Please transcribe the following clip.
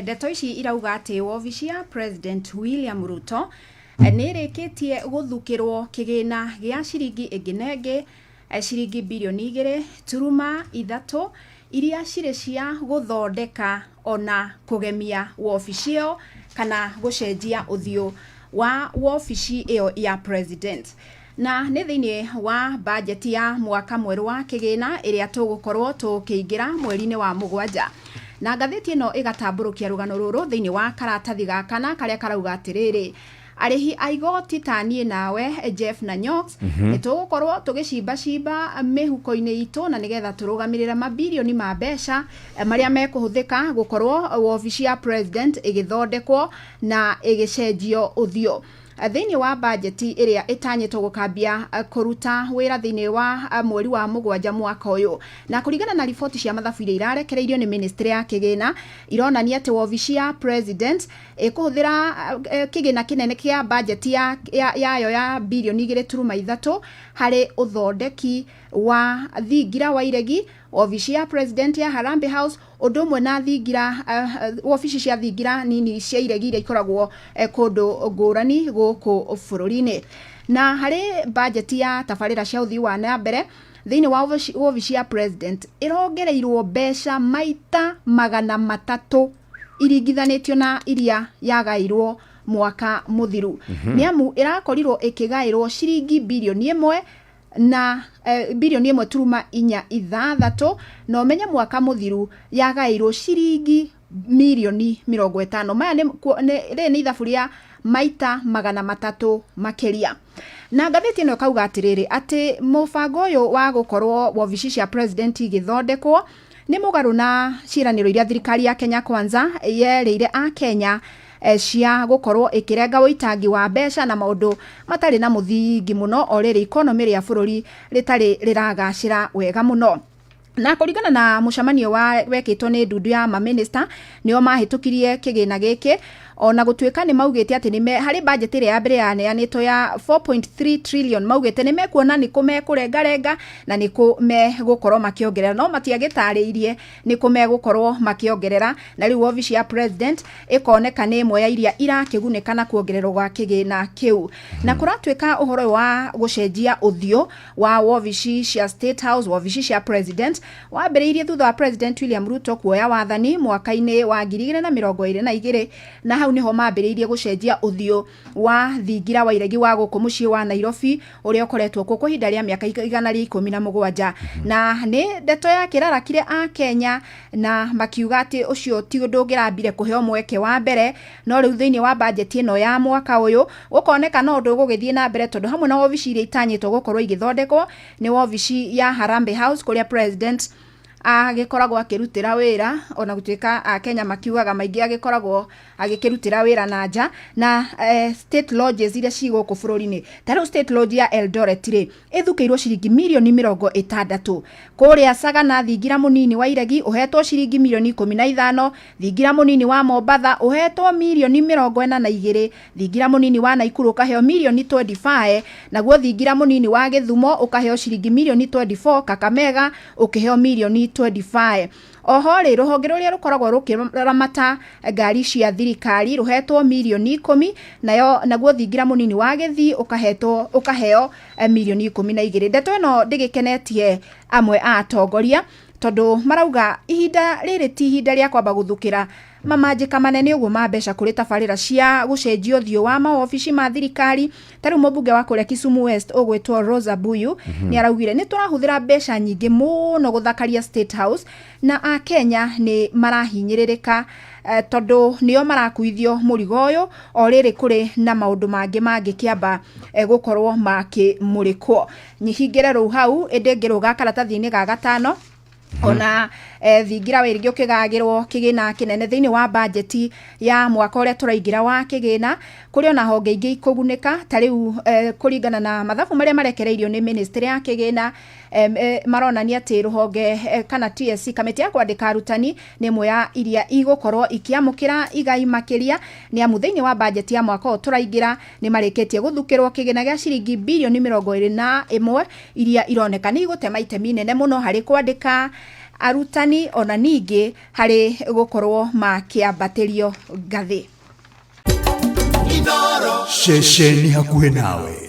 ndeto ici irauga ati wabici ya President William Ruto nĩrĩkĩtie gũthukĩrwo kĩgĩna gĩa ciringi ĩngĩ ciringi bilioni 2.3 iria cirĩ cia gũthondeka ona kũgemia wabici ĩyo kana gũcenjia ũthiũ wa wabici ĩyo ya president. Na nĩ thĩinĩ wa budget ya mwaka mwerũ wa kĩgĩna ĩrĩa tũgũkorwo tũkĩingĩra mweri-inĩ wa Mũgwanja. Na ngathĩti ĩno ĩgatambũrũkia rũgano rũrũ thĩinĩ wa karatathi gakana karĩa karauga atĩrĩrĩ: arĩhi a igoti ta niĩ nawe Jeff na Nyox nĩtũgũkorwo tũgĩcimba mĩhuko-inĩ itũ na nĩgetha tũrũgamĩrĩre mabilioni ma mbeca marĩa mekũhũthĩka gũkorwo wabici ya president ĩgĩthondekwo na ĩgĩcenjio ũthiũ. Thĩinĩ wa budget ĩrĩa ĩtanyĩtwo gũkambia kũruta wĩra thĩinĩ wa mweri wa Mũgwanja mwaka ũyũ, na kũringana na riboti cia mathabu iria irarekereirio nĩ ministry ya kĩgĩna, ironania atĩ wabici ya president ĩkũhũthĩra kĩgĩna kĩnene kĩa budget yayo ya bilioni 2.3 harĩ ũthondeki wa thingira wa iregi, wabici ya president ya Harambee House, ũndũ ũmwe na thingira wabici cia thingira nini cia iregi iria ikoragwo kũndũ ngũrani gũkũ bũrũri-inĩ. Na harĩ budget ya tabarĩra cia ũthii wa na mbere thĩinĩ wa wabici ya president ĩrongereirwo mbeca maita 300 iringithanĩtio na iria yagairwo mwaka mũthiru. Nĩamu ĩrakorirwo ĩkĩgaĩrwo ciringi bilioni 1 na bilioni 1.4 na ũmenye mwaka mũthiru yagairwo ciringi milioni 50. Maya nĩ ithabu rĩa maita 300 makĩria. Na ngathĩti ĩno kauga atĩrĩrĩ atĩ mũbango ũyũ wa gũkorwo wabici cia president igĩthondekwo nĩ mũgarũ na ciĩranĩro iria thirikari ya Kenya Kwanza yerĩire a Kenya cia gũkorwo ĩkĩrenga ũitangi wa mbeca na maũndũ matarĩ na mũthingi mũno o rĩrĩ ikonomi rĩa bũrũri rĩtarĩ rĩragacĩra wega mũno. Na kũringana na mũcemanio wekĩtwo nĩ ndundu ya maminista nĩo mahĩtũkirie kĩgĩna gĩkĩ, ona gũtuĩka nĩ maugĩte atĩ harĩ budget ĩrĩa ya mbere yaneanĩtwo ya 4.3 trillion maugĩte nĩ mekuona nĩ kũmekũrengarenga na nĩ kũmegũkorwo makĩongerera, no matiagĩtarĩirie nĩ kũmegũkorwo makĩongerera. Na rĩu wabici ya president ĩkoneka nĩ ĩmwe ya iria irakĩgunĩka na kuongererwo gwa kĩgĩna kĩu. Na kũratuĩka ũhoro wa gũcenjia ũthiũ wa wabici cia State House, wabici cia president wambĩrĩirie thutha wa President William Ruto kuoya wathani mwaka-inĩ wa 2022 na hau niho mambĩrĩirie gũcenjia ũthiũ wa thingira wa iregi wa gũkũ mũciĩ wa Nairobi ũrĩa ũkoretwo kuo kwa ihinda rĩa mĩaka 117. Na nĩ ndeto ya kĩrarakire a Kenya na makiuga atĩ ũcio ti ũndũ ũngĩrambire kũheo mweke wa mbere, no rĩu thĩinĩ wa budget ĩno ya mwaka ũyũ gũkoneka no ũndũ ũgũgĩthiĩ na mbere, tondũ hamwe na wabici iria itanyĩtwo gũkorwo igĩthondekwo nĩ wabici ya Harambee House kũrĩa president agĩkoragwo akĩrutĩra wĩra, ona gũtuĩka a Kenya makiugaga maingĩ agĩkoragwo agĩkĩrutĩra wĩra na nja, na state lodges iria cigũkũ bũrũri-inĩ. Ta rĩu state lodge ya Eldoret rĩ ĩthukĩirwo ciringi milioni 60. Kũrĩa Sagana thingira mũnini wa iregi ũhetwo ciringi milioni 15, thingira mũnini wa Mombatha ũhetwo milioni 42, thingira mũnini wa Naikuru ũkaheo milioni 25, naguo thingira mũnini wa Gĩthumo ũkaheo ciringi milioni 24, Kakamega ũkĩheo milioni 25. Oho rĩ rũhonge rũrĩa rũkoragwo rũkĩramata ngari cia thirikari rũhetwo milioni 10, naguo thingira mũnini wa Gĩthii ũkaheo milioni 12. Ndeto ĩno ndĩgĩkenetie amwe a atongoria, tondũ marauga ihinda rĩrĩ ti ihinda rĩa kwamba gũthukĩra mamanjĩka manene ũguo ma mbeca kũrĩ tabarĩra cia gũcenjia ũthiũ wa maobici ma thirikari. Ta rĩu mũmbunge wa kũrĩa Kisumu West ũgwĩtwo Rosa Buyu nĩ araugire nĩ tũrahũthĩra mbeca nyingĩ mũno gũthakaria State House na a Kenya nĩ marahinyĩrĩrĩka tondũ nĩo marakuithio mũrigo ũyũ o rĩrĩ kũrĩ na maũndũ mangĩ mangĩkĩamba gũkorwo makĩmũrĩkwo. Nyihingĩre rũu hau ĩndĩngĩrũga karatathi-inĩ ga gatano ona thingira wa iregi ũkĩgagĩrwo kĩgĩna kĩnene thĩinĩ wa budget ya mwaka ũrĩa tũraingĩra wa kĩgĩna, kũrĩ ona honge ingĩ ikũgunĩka. Ta rĩu kũringana na mathabu marĩa marekereirio nĩ ministry ya kĩgĩna maronania atĩ rũhonge kana TSC kamĩtĩ ya kwandĩka arutani nĩ ĩmwe ya iria igũkorwo ikiamũkĩra igai makĩria, nĩ amu thĩinĩ wa budget ya mwaka ũyũ tũraingĩra nĩ marĩkĩtie gũthukĩrwo kĩgĩna gĩa ciringi bilioni 21 iria ironeka nĩ igũtema itemi nene mũno harĩ kwandĩka arutani ona ningĩ harĩ gũkorwo makĩambatĩrio ngathĩ. Ceceni hakuhĩ nawe.